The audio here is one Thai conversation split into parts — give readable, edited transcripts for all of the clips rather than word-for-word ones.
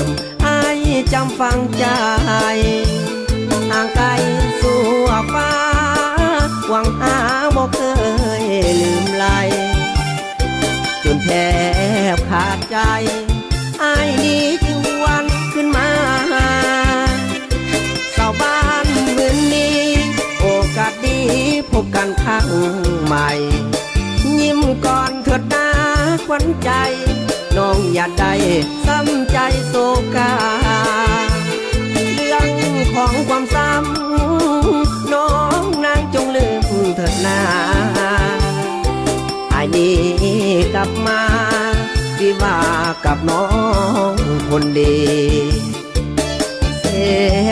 มไอ้จำฟังใจห่างไกลสู่ฟ้าหวังหาบ่เคยลืมไหลจนแทบขาดใจไอ้นี้จึงวันขึ้นมาเศร้าบ้านเหมือนนี้โอกาสดีพบกันครั้งใหม่ยิ้มก่อนเถิดนาขวัญใจน้องอย่าได้ซ้ำใจโศกาเรื่องของความซ้ำน้องนางจงลืมเถิดนาไอ้นี้กลับมาวิวากับน้องคนดีเศ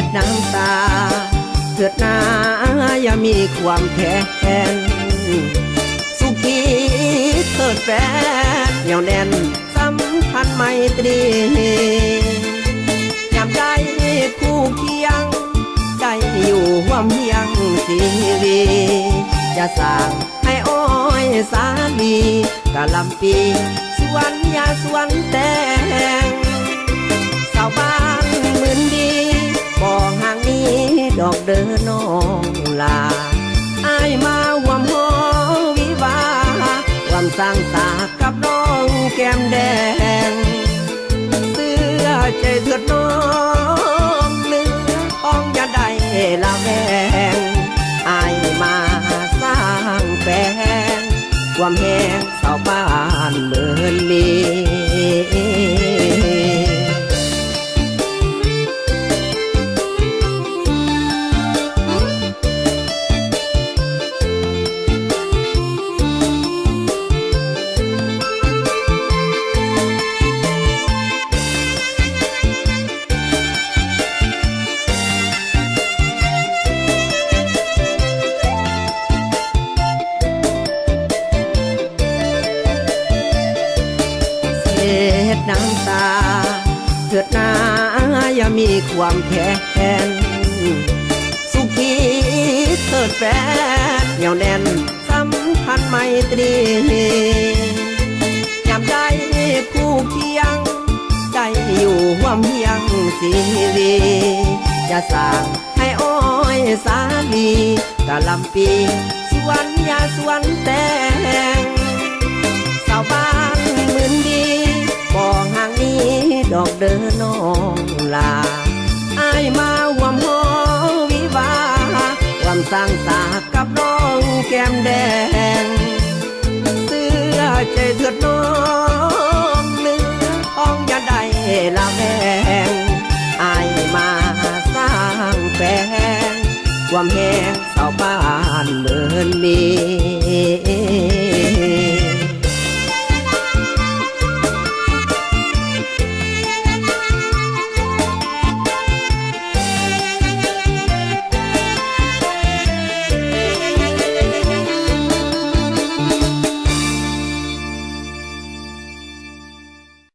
ษน้ำตาเถิดนาอย่ามีความแค้นสุขีเถิดแฟนเหนียวแน่นสัมพันธ์ไมตรียามได้คู่เคียงได้อยู่ร่วมเพียงชีวีจะสร้างให้อ้อยสาลีกะลำปีสวนยาสวนแตงสาวบ้านเหมือนดีบ่ห่างนี้ดอกเดินน้องลาอายมาหวมหอวิวาความสร้างตากับน้องแก้มแดงเสื้อใจเถิดน้องเนื้อทองอย่าได้ละแวงอายมาสร้างแปลงความแห้งสาวบ้านเหมือนนี้น้ำตาเถิดนาอย่ามีความแค้นสุขีเถิดแฟนเหนียวแน่นสัมพันธ์ไมตรียามได้คู่เคียงได้อยู่ร่วมเพียงชีวีจะสร้างให้อ้อยสาลีกะลำปีสวนยาสวนแตงสาวบ้านเหมือนดีบ่ห่างนี้ดอกเดินน้องลาอายมาหวมหอวิวาความสร้างตากับน้องแก้มแดงเสื้อใจเถิดน้องเนื้อทองอย่าได้ละแวงอายมาสร้างแปลงความแห้งสาวบ้านเหมือนนี้